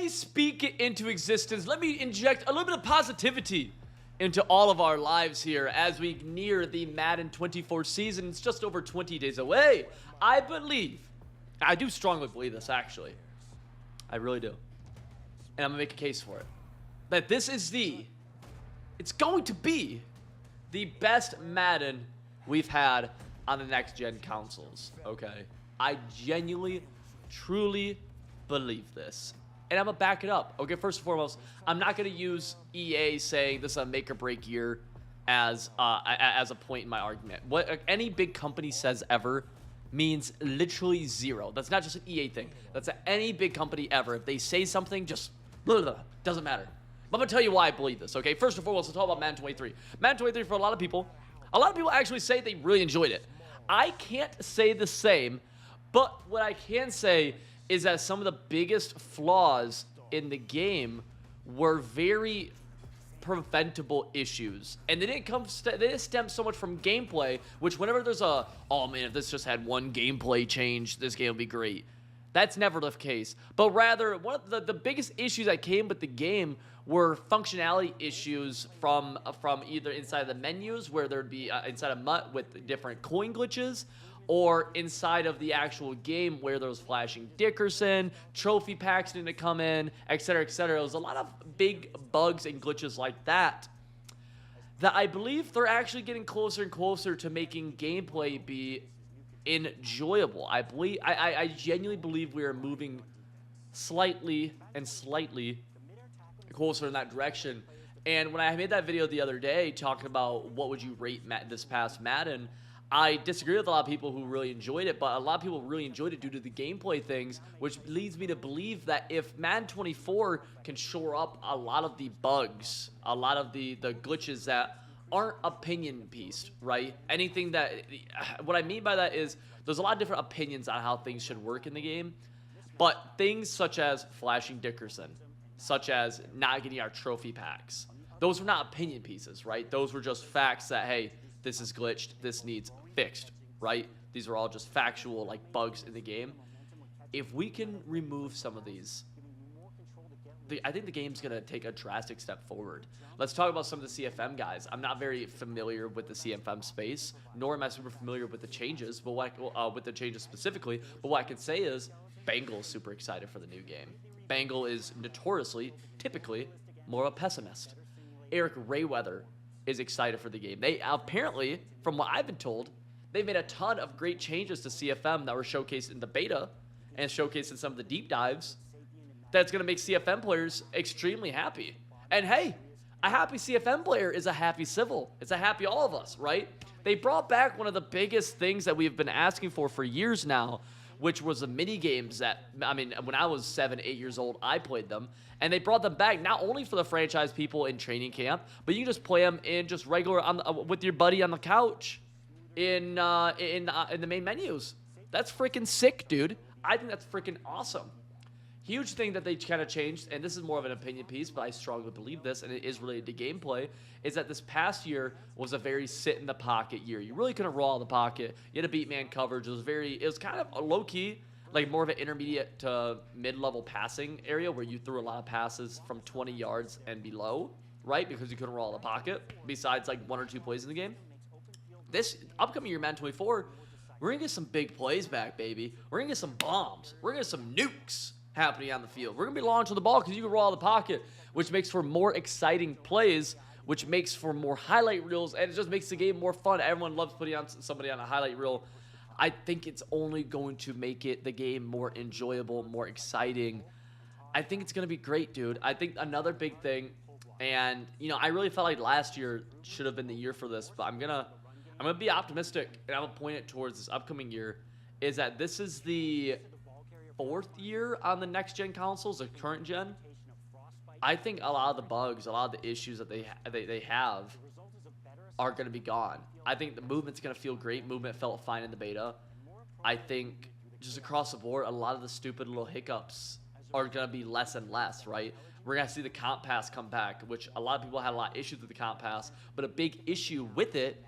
me speak it into existence. Let me inject a little bit of positivity into all of our lives here as we near the Madden 24 season. It's just over 20 days away. I do strongly believe this, actually. I really do. And I'm going to make a case for it. That this is it's going to be the best Madden we've had on the next-gen consoles, okay? I genuinely, truly believe this. And I'm going to back it up. Okay, first and foremost, I'm not going to use EA saying this is a make-or-break year as a point in my argument. What any big company says ever means literally zero. That's not just an EA thing. That's any big company ever. If they say something, just doesn't matter. But I'm going to tell you why I believe this, okay? First and foremost, let's talk about Madden 23. Madden 23, for a lot of people actually say they really enjoyed it. I can't say the same, but what I can say is that some of the biggest flaws in the game were very preventable issues, and they didn't stem so much from gameplay, which whenever there's oh man, if this just had one gameplay change, this game would be great. That's never the case, but rather one of the biggest issues that came with the game were functionality issues from either inside of the menus, where there'd be inside of MUT with different coin glitches, or inside of the actual game where there was flashing Dickerson, trophy packs didn't come in, etc., etc. There was a lot of big bugs and glitches like that I believe they're actually getting closer and closer to making gameplay be enjoyable. I genuinely believe we are moving slightly closer in that direction. And when I made that video the other day talking about what would you rate this past Madden, I disagree with a lot of people who really enjoyed it, but a lot of people really enjoyed it due to the gameplay things, which leads me to believe that if Madden 24 can shore up a lot of the bugs, a lot of the glitches that aren't opinion-pieced, right? Anything that, what I mean by that is there's a lot of different opinions on how things should work in the game, but things such as flashing Dickerson, such as not getting our trophy packs, those were not opinion pieces, right? Those were just facts that, hey, this is glitched, this needs fixed, right? These are all just factual, like, bugs in the game. If we can remove some of these, I think the game's going to take a drastic step forward. Let's talk about some of the CFM guys. I'm not very familiar with the CFM space, nor am I super familiar with the changes, but with the changes specifically. But what I can say is Bengal is super excited for the new game. Bengal is notoriously, typically, more of a pessimist. Eric Rayweather is excited for the game. They apparently, from what I've been told, they made a ton of great changes to CFM that were showcased in the beta and showcased in some of the deep dives that's going to make CFM players extremely happy. And hey, a happy CFM player is a happy civil. It's a happy all of us, right? They brought back one of the biggest things that we've been asking for years now, which was the mini games that, I mean, when I was 7, 8 years old, I played them. And they brought them back not only for the franchise people in training camp, but you can just play them in just regular with your buddy on the couch in the main menus. That's freaking sick, dude. I think that's freaking awesome. Huge thing that they kind of changed, and this is more of an opinion piece, but I strongly believe this, and it is related to gameplay, is that this past year was a very sit-in-the-pocket year. You really couldn't roll in the pocket. You had to beat man coverage. It was kind of a low-key, like more of an intermediate to mid-level passing area where you threw a lot of passes from 20 yards and below, right? Because you couldn't roll in the pocket, besides like 1 or 2 plays in the game. This upcoming year, Madden 24, we're going to get some big plays back, baby. We're going to get some bombs. We're going to get some nukes happening on the field. We're going to be launching the ball because you can roll out of the pocket, which makes for more exciting plays, which makes for more highlight reels, and it just makes the game more fun. Everyone loves putting on somebody on a highlight reel. I think it's only going to make the game more enjoyable, more exciting. I think it's going to be great, dude. I think another big thing, and, you know, I really felt like last year should have been the year for this, but I'm gonna be optimistic, and I'm going to point it towards this upcoming year, is that this is the 4th year on the next-gen consoles, the current gen. I think a lot of the bugs, a lot of the issues that they have are going to be gone. I think the movement's going to feel great. Movement felt fine in the beta. I think just across the board, a lot of the stupid little hiccups are going to be less and less, right? We're going to see the comp pass come back, which a lot of people had a lot of issues with the comp pass, but a big issue with it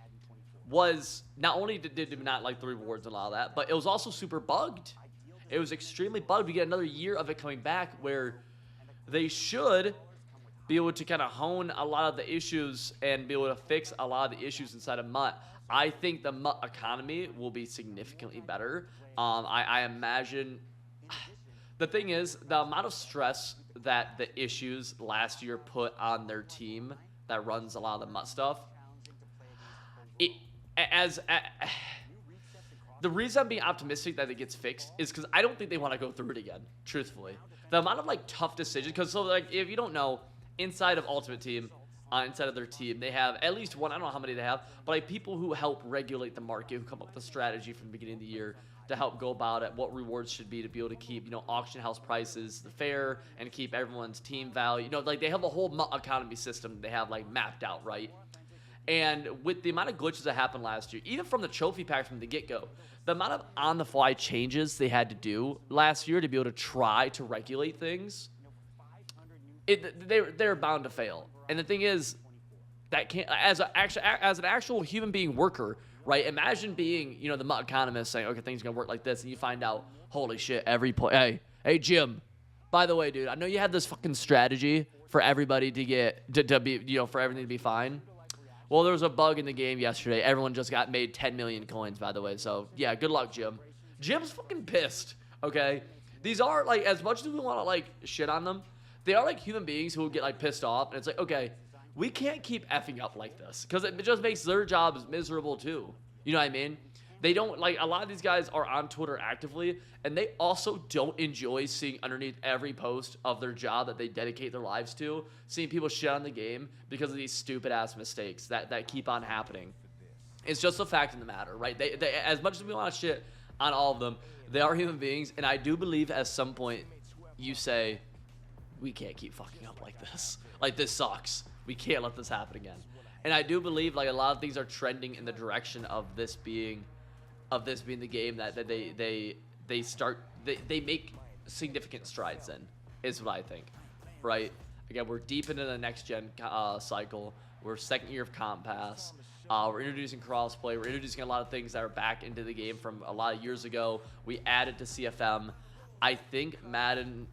was not only did it not like the rewards and all that, but it was also super bugged. It was extremely bugged. We get another year of it coming back where they should be able to kind of hone a lot of the issues and be able to fix a lot of the issues inside of MUT. I think the MUT economy will be significantly better. I imagine the thing is the amount of stress that the issues last year put on their team that runs a lot of the MUT stuff. The reason I'm being optimistic that it gets fixed is because I don't think they want to go through it again, truthfully. The amount of like tough decisions, because so like if you don't know, inside of Ultimate Team, inside of their team, they have at least one, I don't know how many they have, but like people who help regulate the market, who come up with a strategy from the beginning of the year to help go about it, what rewards should be to be able to keep, auction house prices fair and keep everyone's team value. Like they have a whole economy system they have like mapped out, right? And with the amount of glitches that happened last year, even from the trophy pack from the get-go, the amount of on-the-fly changes they had to do last year to be able to try to regulate things, they're bound to fail. And the thing is, that can't as an actual human being worker, right? Imagine being the MUT economist saying, okay, things are gonna work like this, and you find out, holy shit, every play. Hey Jim, by the way, dude, I know you had this fucking strategy for everybody to get to be for everything to be fine. Well, there was a bug in the game yesterday. Everyone just got made 10 million coins, by the way. So, yeah, good luck, Jim. Jim's fucking pissed, okay? These are, like, as much as we want to, like, shit on them, they are, like, human beings who get, like, pissed off. And it's like, okay, we can't keep effing up like this because it just makes their jobs miserable, too. You know what I mean? They don't, like, a lot of these guys are on Twitter actively, and they also don't enjoy seeing underneath every post of their job that they dedicate their lives to, seeing people shit on the game because of these stupid-ass mistakes that keep on happening. It's just a fact of the matter, right? They as much as we want to shit on all of them, they are human beings, and I do believe at some point you say, we can't keep fucking up like this. Like, this sucks. We can't let this happen again. And I do believe, like, a lot of things are trending in the direction of this being the game that they make significant strides in, is what I think, right? Again, we're deep into the next gen cycle. We're second year of Comp Pass. We're introducing crossplay. We're introducing a lot of things that are back into the game from a lot of years ago. We added to CFM. I think Madden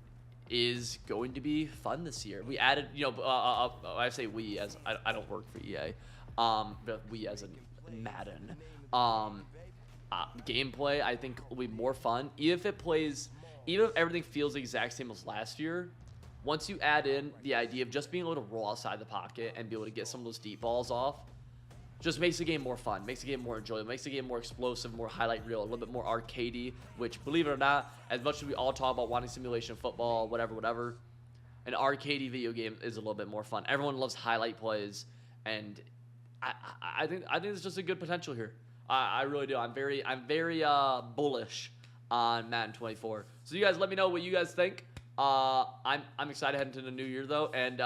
is going to be fun this year. We added, I say we as I don't work for EA, but we as in Madden. Gameplay, I think, will be more fun. Even if everything feels the exact same as last year, once you add in the idea of just being able to roll outside the pocket and be able to get some of those deep balls off, just makes the game more fun, makes the game more enjoyable, makes the game more explosive, more highlight reel, a little bit more arcadey, which, believe it or not, as much as we all talk about wanting simulation football, whatever, an arcadey video game is a little bit more fun. Everyone loves highlight plays, and I think there's just a good potential here. I really do. I'm very bullish on Madden 24. So you guys let me know what you guys think. I'm excited heading into the new year though, and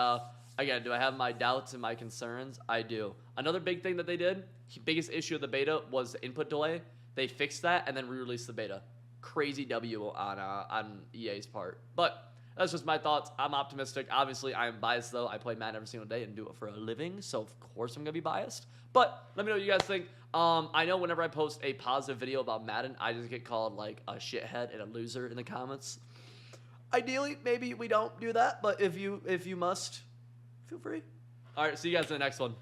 again, do I have my doubts and my concerns? I do. Another big thing that they did, biggest issue of the beta, was the input delay. They fixed that and then re-released the beta. Crazy W on EA's part. But that's just my thoughts. I'm optimistic. Obviously, I am biased though. I play Madden every single day and do it for a living, so of course I'm gonna be biased. But let me know what you guys think. I know whenever I post a positive video about Madden, I just get called like a shithead and a loser in the comments. Ideally, maybe we don't do that, but if you must, feel free. All right, see you guys in the next one.